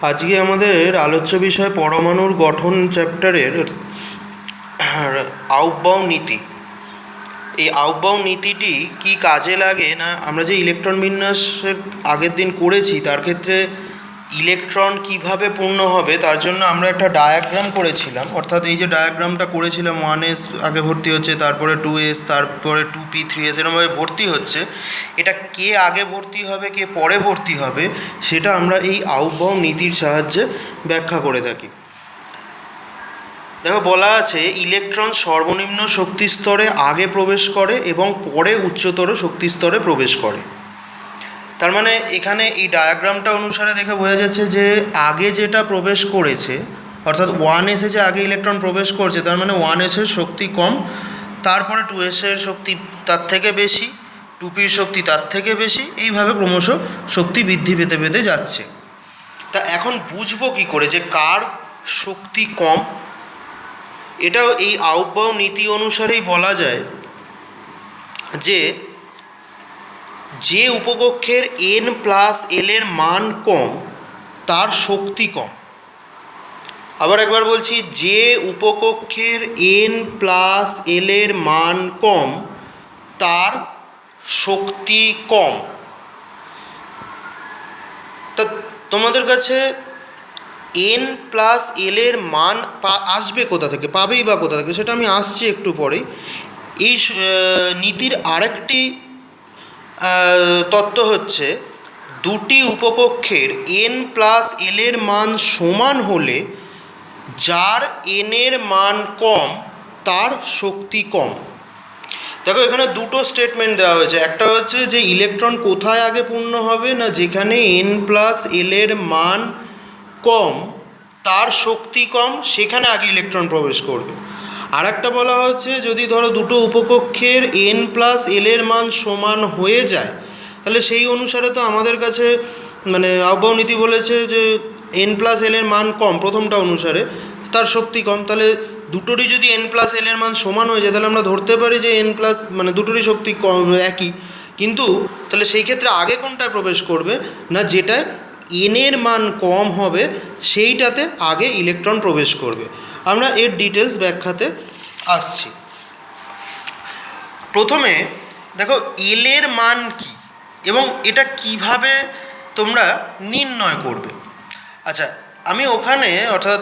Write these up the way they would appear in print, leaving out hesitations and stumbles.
আজকে আমাদের আলোচ্য বিষয় পরমাণুর গঠন চ্যাপ্টারের আউটবাউন্ড নীতি। এই আউটবাউন্ড নীতিটি কি কাজে লাগে না, আমরা যে ইলেকট্রন বিন্যাসের আগের দিন করেছি তার ক্ষেত্রে ইলেকট্রন কিভাবে পূর্ণ হবে তার জন্য আমরা একটা ডায়াগ্রাম করেছিলাম। অর্থাৎ এই যে ডায়াগ্রামটা করেছিলাম, 1s আগে ভর্তি হচ্ছে, তারপরে 2s, তারপরে 2p, 3s, এরকমভাবে ভর্তি হচ্ছে। এটা কে আগে ভর্তি হবে কে পরে ভর্তি হবে সেটা আমরা এই আউটবাউন্ড নীতির সাহায্যে ব্যাখ্যা করে থাকি। দেখো, বলা আছে ইলেকট্রন সর্বনিম্ন শক্তি স্তরে আগে প্রবেশ করে এবং পরে উচ্চতর শক্তি স্তরে প্রবেশ করে। তার মানে এখানে এই ডায়াগ্রামটা অনুসারে দেখে বোঝা যাচ্ছে যে আগে যেটা প্রবেশ করেছে, অর্থাৎ 1s যে আগে ইলেকট্রন প্রবেশ করছে, তার মানে 1s শক্তি কম, তারপরে 2s শক্তি তার থেকে বেশি, 2pর শক্তি তার থেকে বেশি, এইভাবে ক্রমশ শক্তি বৃদ্ধি পেতে পেতে যাচ্ছে। তা এখন বুঝবো কী করে যে কার শক্তি কম? এটাও এই আউটবাউন্ড নীতি অনুসারেই বলা যায় যে যে উপকক্ষের n+l এর মান কম তার শক্তি কম। আবার একবার বলছি, যে উপকক্ষের n+l এর মান কম তার শক্তি কম। তা তোমাদের কাছে n+l এর মান আসবে কোথা থেকে, পাবেই বা কোথা থেকে, সেটা আমি আসছি একটু পরেই। এই নীতির আরেকটি তত্ত্ব হচ্ছে, দুটি উপকক্ষের n+l এর মান সমান হলে যার n এর মান কম তার শক্তি কম। দেখো, এখানে দুটো স্টেটমেন্ট দেওয়া হয়েছে। একটা হচ্ছে যে ইলেকট্রন কোথায় আগে পূর্ণ হবে না, যেখানে n+l এর মান কম তার শক্তি কম, সেখানে আগে ইলেকট্রন প্রবেশ করবে। আর একটা বলা হচ্ছে, যদি ধরো দুটো উপকক্ষের n+l এর মান সমান হয়ে যায়, তাহলে সেই অনুসারে তো আমাদের কাছে মানে আউটবাউন্ড নীতি বলেছে যে n+l এর মান কম প্রথমটা অনুসারে, তার শক্তি কম। তাহলে দুটোরই যদি n+l এর মান সমান হয়ে যায়, তাহলে আমরা ধরতে পারি যে n+ মানে দুটোরই শক্তি কম একই। কিন্তু তাহলে সেই ক্ষেত্রে আগে কোনটায় প্রবেশ করবে না, যেটায় n এর মান কম হবে সেইটাতে আগে ইলেকট্রন প্রবেশ করবে। আমরা এর ডিটেলস ব্যাখ্যাতে আসছি। প্রথমে দেখো এল এর মান কি এবং এটা কিভাবে তোমরা নির্ণয় করবে। আচ্ছা, আমি ওখানে অর্থাৎ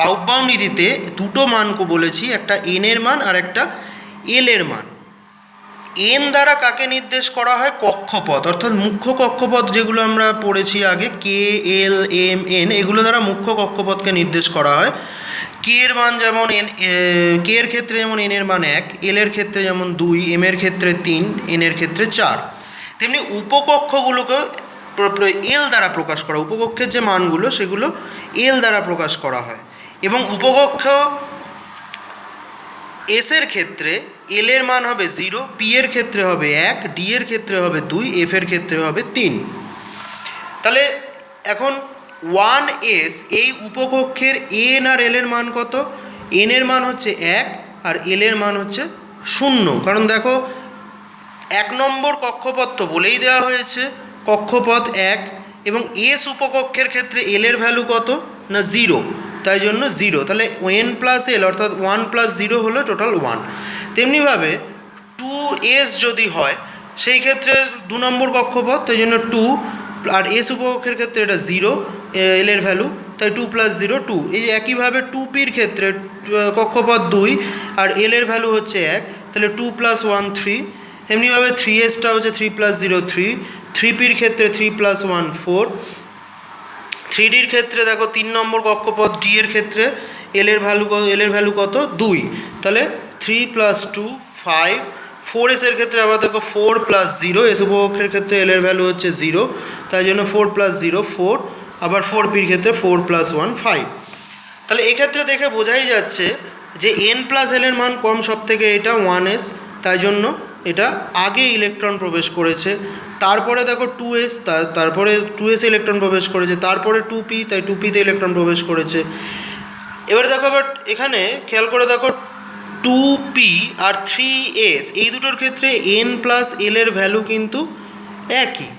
আউটবাউন্ড নীতিতে দুটো মান বলেছি, একটা এন এর মান আর একটা এল এর মান। এন দ্বারা কাকে নির্দেশ করা হয়? কক্ষপথ, অর্থাৎ মুখ্য কক্ষপথ যেগুলো আমরা পড়েছি আগে, কে, এল, এম, এন, এগুলো দ্বারা মুখ্য কক্ষপথকে নির্দেশ করা হয়। কে এর মান যেমন কে এর ক্ষেত্রে যেমন এন এর মান 1, এল এর ক্ষেত্রে যেমন 2, এম এর ক্ষেত্রে 3, এন এর ক্ষেত্রে 4, তেমনি উপকক্ষগুলোকে এল দ্বারা প্রকাশ করা, উপকক্ষের যে মানগুলো সেগুলো এল দ্বারা প্রকাশ করা হয়। এবং উপকক্ষ এস এর ক্ষেত্রে এল এর মান হবে 0, পি এর ক্ষেত্রে হবে 1, ডি এর ক্ষেত্রে হবে 2, এফ এর ক্ষেত্রে হবে 3। তাহলে এখন 1s এই উপকক্ষের এন আর এল এর মান কত? এন এর মান হচ্ছে 1 আর এল এর মান হচ্ছে 0। কারণ দেখো, 1 নম্বর কক্ষপথ তো বলেই দেওয়া হয়েছে কক্ষপথ 1, এবং এস উপকক্ষের ক্ষেত্রে এল এর ভ্যালু কত না 0, তাই জন্য 0। তাহলে n+l অর্থাৎ 1+0 হলো টোটাল 1। তেমনিভাবে 2s যদি হয় সেই ক্ষেত্রে 2 নম্বর কক্ষপথ, তাই জন্য 2, আর এস উপকক্ষের ক্ষেত্রে এটা 0 এল এর ভ্যালু, তাই 2+0 2। এই যে একইভাবে 2pর ক্ষেত্রে কক্ষপথ 2 আর এল এর ভ্যালু হচ্ছে 1, তাহলে 2+1 3। এমনিভাবে 3sটা হচ্ছে 3+0 3, 3pর ক্ষেত্রে 3+1 4, 3ডির ক্ষেত্রে দেখো 3 নম্বর কক্ষপথ ডি এর ক্ষেত্রে এল এর ভ্যালু কত? 2, তাহলে 3+2 5। 4s এর ক্ষেত্রে আবার দেখো 4+0, এস উপকক্ষের ক্ষেত্রে এল এর ভ্যালু হচ্ছে 0, তাই জন্য 4+0 4, আবার 4pর ক্ষেত্রে 4+1 5। তাহলে এক্ষেত্রে দেখে বোঝাই যাচ্ছে যে n+l এর মান কম সব থেকে, এটা 1s, তাই জন্য এটা আগে ইলেকট্রন প্রবেশ করেছে। তারপরে দেখো 2s, তারপরে 2s ইলেকট্রন প্রবেশ করেছে, তারপরে 2p, তাই 2pতে ইলেকট্রন প্রবেশ করেছে। এবারে দেখো, আবার এখানে খেয়াল করে দেখো 2p আর 3s এই দুটোর ক্ষেত্রে n+l এর ভ্যালু কিন্তু একই।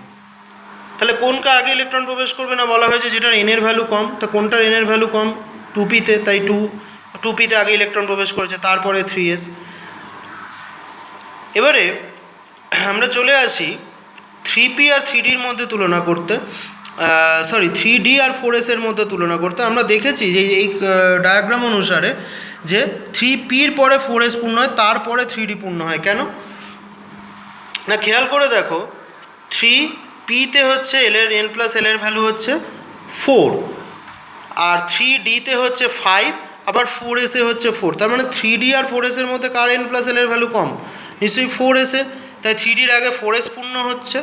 তাহলে কোনটা আগে ইলেকট্রন প্রবেশ করবে না বলা হয়েছে যেটার এনের ভ্যালু কম, তো কোনটার এনের ভ্যালু কম? 2p-তে, তাই 2p-তে আগে ইলেকট্রন প্রবেশ করেছে, তারপরে 3s। এবারে আমরা চলে আসি 3p আর 3dর মধ্যে তুলনা করতে, 3d আর 4s এর মধ্যে তুলনা করতে। আমরা দেখেছি যে এই ডায়াগ্রাম অনুসারে যে 3pর পরে 4s পূর্ণ হয়, তারপরে 3d পূর্ণ হয়। কেন না খেয়াল করে দেখো, 3p-তে হচ্ছে n প্লাস l এর ভ্যালু হচ্ছে 4, আর 3d-তে হচ্ছে 5, আবার 4s-এ হচ্ছে 4। তার মানে 3d আর 4s এর মধ্যে কার n প্লাস l এর ভ্যালু কম? নিশ্চয়ই 4s-এ। তাই 3dর আগে 4s পূর্ণ হচ্ছে,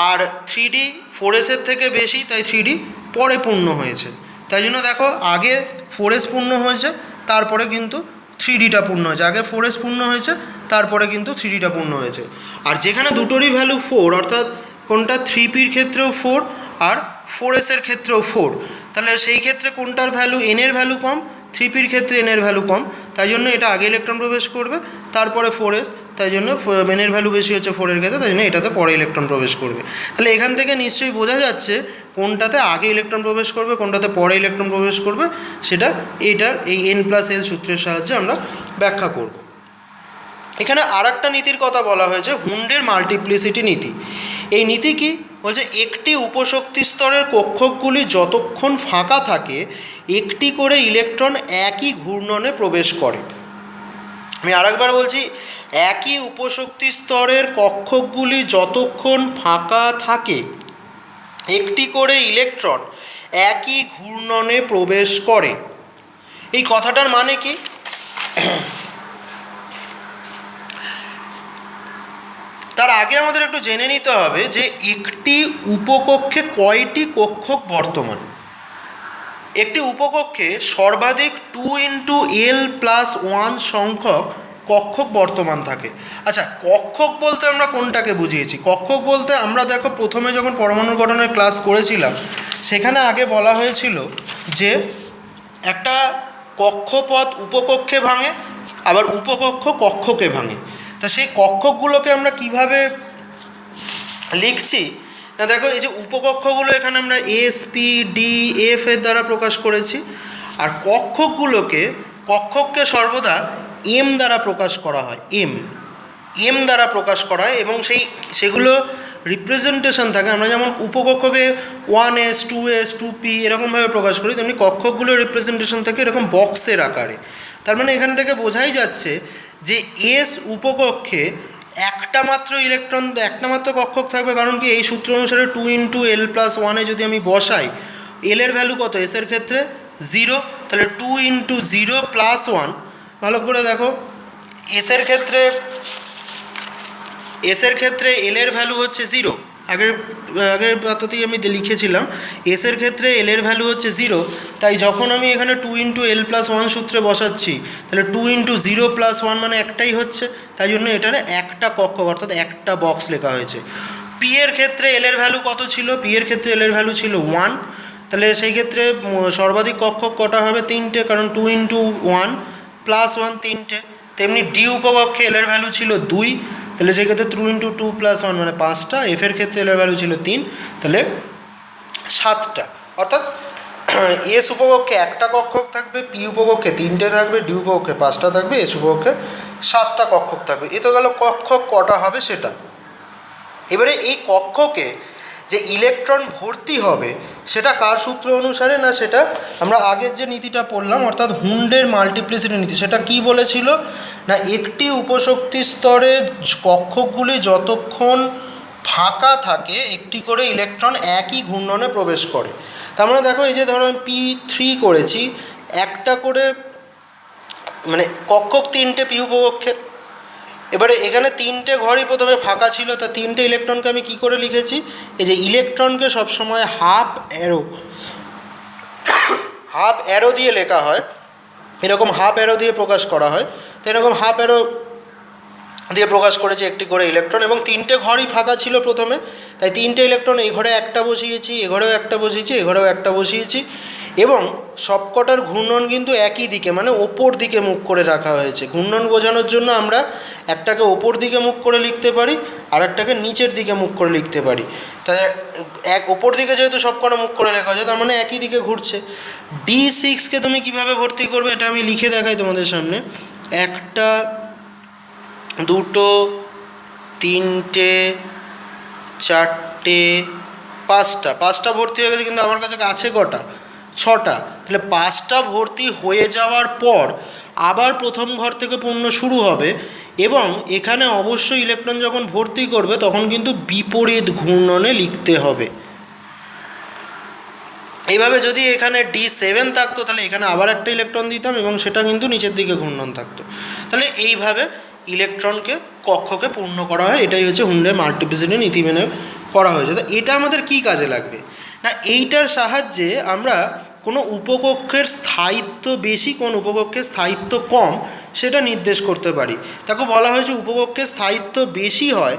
আর 3d 4s-এর থেকে বেশি, তাই 3d পরে পূর্ণ হয়েছে। তাই জন্য দেখো আগে 4s পূর্ণ হয়েছে, তারপরে কিন্তু 3dটা পূর্ণ হয়েছে। আগে 4s পূর্ণ হয়েছে, তারপরে কিন্তু 3dটা পূর্ণ হয়েছে। আর যেখানে দুটোরই ভ্যালু 4, অর্থাৎ কোনটা 3pর ক্ষেত্রেও 4 আর 4s-এর ক্ষেত্রেও 4, তাহলে সেই ক্ষেত্রে কোনটার ভ্যালু n-এর ভ্যালু কম? 3pর ক্ষেত্রে n-এর ভ্যালু কম, তাই জন্য এটা আগে ইলেকট্রন প্রবেশ করবে, তারপরে 4s, তাই জন্য n-এর ভ্যালু বেশি হচ্ছে 4-এর ক্ষেত্রে, তাই জন্য এটাতে পরে ইলেকট্রন প্রবেশ করবে। তাহলে এখান থেকে নিশ্চয়ই বোঝা যাচ্ছে কোনটাতে আগে ইলেকট্রন প্রবেশ করবে, কোনটাতে পরে ইলেকট্রন প্রবেশ করবে, সেটা এটার এই n প্লাস l সূত্রের সাহায্যে আমরা ব্যাখ্যা করব। এখানে আর একটা নীতির কথা বলা হয়েছে, হুন্ডের মাল্টিপ্লিসিটি নীতি। এই নীতি কি বলছে? একটি উপশক্তি স্তরের কক্ষকগুলি যতক্ষণ ফাঁকা থাকে, একটি করে ইলেকট্রন একই ঘূর্ণনে প্রবেশ করে। আমি আরেকবার বলছি, একই উপশক্তি স্তরের কক্ষকগুলি যতক্ষণ ফাঁকা থাকে, একটি করে ইলেকট্রন একই ঘূর্ণনে প্রবেশ করে। এই কথাটার মানে কি? তার আগে আমাদের একটু জেনে নিতে হবে যে একটি উপকক্ষে কয়টি কক্ষক বর্তমান। একটি উপকক্ষে সর্বাধিক 2x l+1 সংখ্যক কক্ষক বর্তমান থাকে। আচ্ছা, কক্ষক বলতে আমরা কোনটাকে বুঝিয়েছি? কক্ষক বলতে আমরা দেখো প্রথমে যখন পরমাণু গঠনের ক্লাস করেছিলাম, সেখানে আগে বলা হয়েছিল যে একটা কক্ষপথ উপকক্ষে ভাঙে, আবার উপকক্ষ কক্ষকে ভাঙে। তা সেই কক্ষকগুলোকে আমরা কিভাবে লিখছি না, দেখো এই যে উপকক্ষগুলো এখানে আমরা এস, পি, ডি, এফ এর দ্বারা প্রকাশ করেছি, আর কক্ষককে সর্বদা এম দ্বারা প্রকাশ করা হয়। এম দ্বারা প্রকাশ করা হয়, এবং সেগুলো রিপ্রেজেন্টেশন থাকে। আমরা যেমন উপকক্ষকে 1s, 2s, 2p এরকমভাবে প্রকাশ করি, তেমনি কক্ষকগুলোর রিপ্রেজেন্টেশন থাকে এরকম বক্সের আকারে। তার মানে এখান থেকে বোঝাই যাচ্ছে যে এস উপকক্ষে একটা মাত্র কক্ষক থাকবে। কারণ কি, এই সূত্র অনুসারে 2x l+1-এ যদি আমি বসাই, এল এর ভ্যালু কত? এস এর ক্ষেত্রে 0, তাহলে 2x0+1। ভালো করে দেখো, এস এর ক্ষেত্রে এল এর ভ্যালু হচ্ছে 0। আগের পাতাতেই আমি লিখেছিলাম এস এর ক্ষেত্রে এল এর ভ্যালু হচ্ছে 0। তাই যখন আমি এখানে 2x l+1 সূত্রে বসাচ্ছি, তাহলে 2x0+1 মানে একটাই হচ্ছে, তাই জন্য এটার একটা কক্ষক অর্থাৎ একটা বক্স লেখা হয়েছে। পি এর ক্ষেত্রে এল এর ভ্যালু কত ছিল? পি এর ক্ষেত্রে এল এর ভ্যালু ছিল 1, তাহলে সেই ক্ষেত্রে সর্বাধিক কক্ষক কটা হবে? 3টে, কারণ 2x1+1 3টে। তেমনি ডি উপকক্ষে এল এর ভ্যালু ছিল 2, তাহলে সেক্ষেত্রে 2x2+1 মানে 5টা। এফ এর ক্ষেত্রে এল এর ভ্যালু ছিল 3, তাহলে 7টা। অর্থাৎ এস উপকক্ষে একটা কক্ষক থাকবে, পি উপকক্ষে 3টে থাকবে, ডি উপকক্ষে 5টা থাকবে, এস উপকক্ষে 7টা কক্ষক থাকবে। এ তো গেল কক্ষক কটা হবে সেটা। এবারে এই কক্ষকে যে ইলেকট্রন ভর্তি হবে সেটা কার সূত্র অনুসারে? না, সেটা আমরা আগের যে নীতিটা পড়লাম, অর্থাৎ হুন্ডের মাল্টিপ্লিসিটি নীতি। সেটা কি বলেছিল না, একটি উপশক্তি স্তরে কক্ষকগুলি যতক্ষণ ফাঁকা থাকে, একটি করে ইলেকট্রন একই ঘূর্ণনে প্রবেশ করে। তার মানে দেখো, এই যে ধরো আমি P3 করেছি, একটা করে মানে কক্ষক 3টে পি উপকক্ষে। এবারে এখানে 3টে ঘরই প্রথমে ফাঁকা ছিল, তা 3টে ইলেকট্রনকে আমি কি করে লিখেছি? এই যে ইলেকট্রনকে সবসময় হাফ অ্যারো দিয়ে লেখা হয়, এরকম হাফ অ্যারো দিয়ে প্রকাশ করা হয়। তো এরকম হাফ অ্যারো দিয়ে প্রকাশ করেছে একটি করে ইলেকট্রন, এবং 3টে ঘরই ফাঁকা ছিল প্রথমে, তাই 3টে ইলেকট্রন এই ঘরে একটা বসিয়েছি, এ ঘরেও একটা বসিয়েছি, এ ঘরেও একটা বসিয়েছি। এবং সবকটার ঘূর্ণন কিন্তু একই দিকে, মানে ওপর দিকে মুখ করে রাখা হয়েছে। ঘূর্ণন বোঝানোর জন্য আমরা একটাকে ওপর দিকে মুখ করে লিখতে পারি, আর একটাকে নিচের দিকে মুখ করে লিখতে পারি। তাই এক ওপর দিকে যেহেতু সবকটা মুখ করে লেখা হয়েছে, তার মানে একই দিকে ঘুরছে। D6কে তুমি কিভাবে ভর্তি করবে এটা আমি লিখে দেখাই তোমাদের সামনে। 1টা 2টো 3টে 4টে 5টা ভর্তি হয়ে গেছে, কিন্তু আমার কাছে আছে কটা? 6টা। তাহলে 5টা ভর্তি হয়ে যাওয়ার পর আবার প্রথম ঘর থেকে পূর্ণ শুরু হবে, এবং এখানে অবশ্যই ইলেকট্রন যখন ভর্তি করবে তখন কিন্তু বিপরীত ঘূর্ণনে লিখতে হবে। এইভাবে যদি এখানে D7 থাকতো তাহলে এখানে আবার একটা ইলেকট্রন দিতাম এবং সেটা কিন্তু নিচের দিকে ঘূর্ণন থাকতো। তাহলে এইভাবে ইলেকট্রনকে কক্ষকে পূর্ণ করা হয়। এটাই হচ্ছে হুন্ডের মাল্টিপ্লিসিটি নীতি মেনে করা হয়েছে। তো এটা আমাদের কি কাজে লাগবে না, এইটার সাহায্যে আমরা কোনো উপকক্ষের স্থায়িত্ব বেশি, কোন উপকক্ষের স্থায়িত্ব কম সেটা নির্দেশ করতে পারি। তাকে বলা হয়েছে উপকক্ষের স্থায়িত্ব বেশি হয়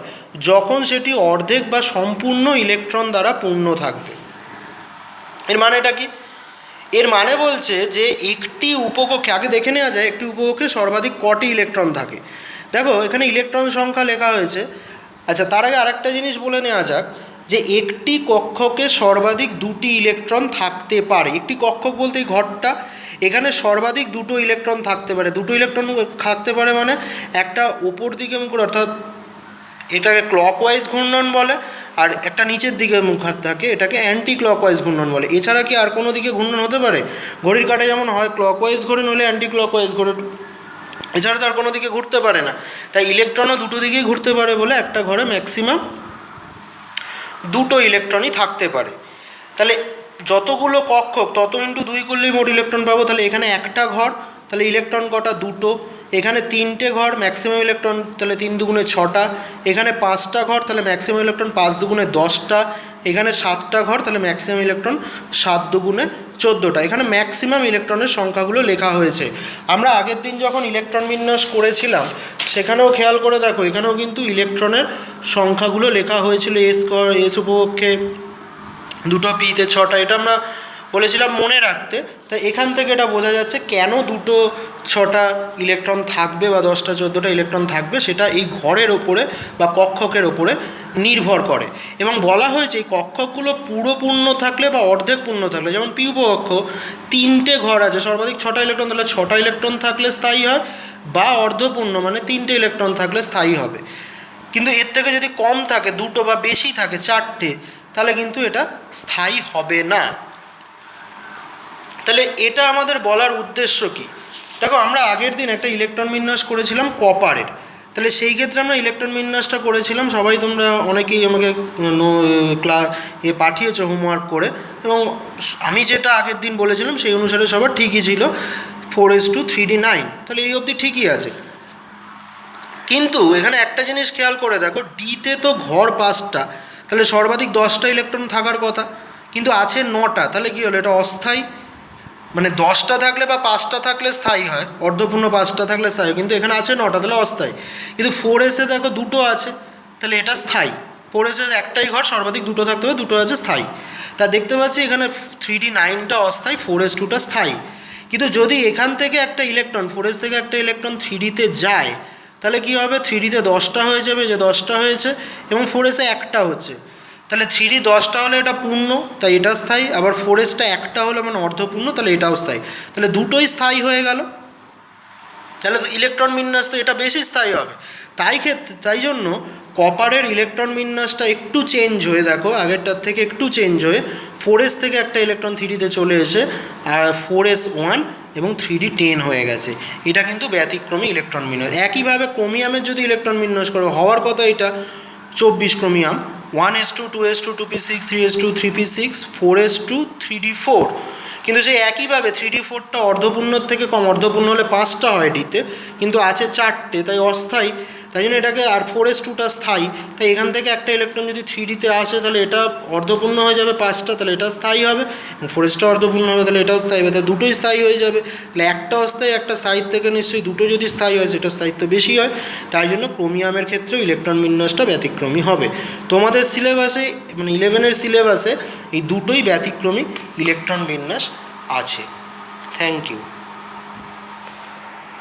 যখন সেটি অর্ধেক বা সম্পূর্ণ ইলেকট্রন দ্বারা পূর্ণ থাকবে। এর মানেটা কি? এর মানে বলছে যে একটি উপকক্ষে, আগে দেখে নেওয়া যায় একটি উপকক্ষে সর্বাধিক কটি ইলেকট্রন থাকে। দেখো এখানে ইলেকট্রন সংখ্যা লেখা হয়েছে। আচ্ছা, তার আগে আরেকটা জিনিস বলে নেওয়া যাক যে একটি কক্ষকে সর্বাধিক 2টি ইলেকট্রন থাকতে পারে। একটি কক্ষক বলতে এই ঘরটা, এখানে সর্বাধিক 2টো ইলেকট্রন থাকতে পারে। 2টো ইলেকট্রন থাকতে পারে মানে একটা উপর দিকে মুখ, অর্থাৎ এটাকে ক্লকওয়াইজ ঘূর্ণন বলে, আর একটা নিচের দিকে মুখ থাকে, এটাকে অ্যান্টি ক্লকওয়াইজ ঘূর্ণন বলে। এছাড়া কি আর কোনো দিকে ঘূর্ণন হতে পারে? ঘড়ির কাঁটা যেমন হয় ক্লকওয়াইজ ঘোরে, নইলে অ্যান্টি ক্লকওয়াইজ ঘোরে, এছাড়া তো আর কোনো দিকে ঘুরতে পারে না। তাই ইলেকট্রনও দুটো দিকেই ঘুরতে পারে বলে একটা ঘরে ম্যাক্সিমাম 2টো ইলেকট্রনই থাকতে পারে। তাহলে যতগুলো কক্ষক তত ইন্টু 2 করলেই মোট ইলেকট্রন পাবো। তাহলে এখানে একটা ঘর, তাহলে ইলেকট্রন কটা? 2টো। এখানে 3টে ঘর, ম্যাক্সিমাম ইলেকট্রন তাহলে 3 দুগুণে 6টা। এখানে 5টা ঘর, তাহলে ম্যাক্সিমাম ইলেকট্রন 5 দুগুণে 10টা। এখানে 7টা ঘর, তাহলে ম্যাক্সিমাম ইলেকট্রন 7 দুগুণে 14টা। এখানে ম্যাক্সিমাম ইলেকট্রনের সংখ্যাগুলো লেখা হয়েছে। আমরা আগের দিন যখন ইলেকট্রন বিন্যাস করেছিলাম সেখানেও খেয়াল করে দেখো, এখানেও কিন্তু ইলেকট্রনের সংখ্যাগুলো লেখা হয়েছিল। এস উপকক্ষে 2টো, পিতে 6টা, এটা আমরা বলেছিলাম মনে রাখতে। তাই এখান থেকে এটা বোঝা যাচ্ছে কেন 2টো 6টা ইলেকট্রন থাকবে বা 10টা 14টা ইলেকট্রন থাকবে, সেটা এই ঘরের ওপরে বা কক্ষকের ওপরে নির্ভর করে। এবং বলা হয়েছে এই কক্ষকগুলো পুরো পূর্ণ থাকলে বা অর্ধেক পূর্ণ থাকলে, যেমন পি উপকক্ষ 3টে ঘর আছে, সর্বাধিক 6টা ইলেকট্রন, তাহলে 6টা ইলেকট্রন থাকলে স্থায়ী হয়, বা অর্ধপূর্ণ মানে 3টে ইলেকট্রন থাকলে স্থায়ী হবে। কিন্তু এর থেকে যদি কম থাকে, 2টো বা বেশি থাকে 4টে, তাহলে কিন্তু এটা স্থায়ী হবে না। তাহলে এটা আমাদের বলার উদ্দেশ্য কি? দেখো আমরা আগের দিন একটা ইলেকট্রন বিন্যাস করেছিলাম কপারের। তাহলে সেই ক্ষেত্রে আমরা ইলেকট্রন বিন্যাসটা করেছিলাম, সবাই তোমরা অনেকেই আমাকে পাঠিয়েছো হোমওয়ার্ক করে, এবং আমি যেটা আগের দিন বলেছিলাম সেই অনুসারে সবার ঠিকই ছিল, 4:3 3D9। তাহলে এই অবধি ঠিকই আছে। কিন্তু এখানে একটা জিনিস খেয়াল করে দেখো, ডিতে তো ঘর 5টা, তাহলে সর্বাধিক 10টা ইলেকট্রন থাকার কথা, কিন্তু আছে 9টা। তাহলে কী হলো? এটা অস্থায়ী। মানে 10টা থাকলে বা 5টা থাকলে স্থায়ী হয়, অর্ধপূর্ণ 5টা থাকলে স্থায়ী, কিন্তু এখানে আছে 9টা, তাহলে অস্থায়ী। কিন্তু 4S দেখো 2টো আছে, তাহলে এটা স্থায়ী। 4S একটাই ঘর, সর্বাধিক 2টো থাকতে হবে, 2টো আছে স্থায়ী। তা দেখতে পাচ্ছি এখানে 3D9টা অস্থায়ী, 4S2টা স্থায়ী। কিন্তু যদি এখান থেকে একটা ইলেকট্রন, 4S থেকে একটা ইলেকট্রন 3Dতে যায়, তাহলে কী হবে? 3Dতে 10টা হয়ে যাবে, যে 10টা হয়েছে, এবং 4S একটা হচ্ছে। তাহলে 3D 10টা হলে এটা পূর্ণ, তাই এটা স্থায়ী। আবার 4Sটা একটা হলো মানে অর্ধপূর্ণ, তাহলে এটাও স্থায়ী। তাহলে দুটোই স্থায়ী হয়ে গেল। তাহলে তো ইলেকট্রন বিন্যাস তো এটা বেশি স্থায়ী হবে। তাই জন্য কপারের ইলেকট্রন বিন্যাসটা একটু চেঞ্জ হয়ে, দেখো আগেরটার থেকে একটু চেঞ্জ হয়ে 4S থেকে একটা ইলেকট্রন 3Dতে চলে এসে আর 4S1 এবং 3D10 হয়ে গেছে। এটা কিন্তু ব্যতিক্রমী ইলেকট্রন বিন্যাস। একইভাবে ক্রোমিয়ামের যদি ইলেকট্রন বিন্যাস করো, হওয়ার কথা এটা 24 chromium, 1s2 2s2 2p6 3s2 3p6 4s2 3d4। কিন্তু সেই একইভাবে 3d4টা অর্ধপূর্ণর থেকে কম, অর্ধপূর্ণ হলে 5টা হয় ডিতে, কিন্তু আছে 4টে, তাই অস্থায়ী। তাই জন্য এটাকে, আর 4s2টা স্থায়ী, তাই এখান থেকে একটা ইলেকট্রন যদি 3Dতে আসে তাহলে এটা অর্ধপূর্ণ হয়ে যাবে 5টা, তাহলে এটা স্থায়ী হবে। 4sটা অর্ধপূর্ণ হবে, তাহলে এটাও স্থায়ী হবে, তাহলে দুটোই স্থায়ী হয়ে যাবে। তাহলে একটা অস্থায়ী, একটা স্থায়ী থেকে নিশ্চয়ই দুটো যদি স্থায়ী হয় সেটা স্থায়িত্ব বেশি হয়। তাই জন্য ক্রোমিয়ামের ক্ষেত্রেও ইলেকট্রন বিন্যাসটা ব্যতিক্রমী হবে। তোমাদের সিলেবাসে মানে 11-এর সিলেবাসে এই দুটোই ব্যতিক্রমী ইলেকট্রন বিন্যাস আছে। Thank you.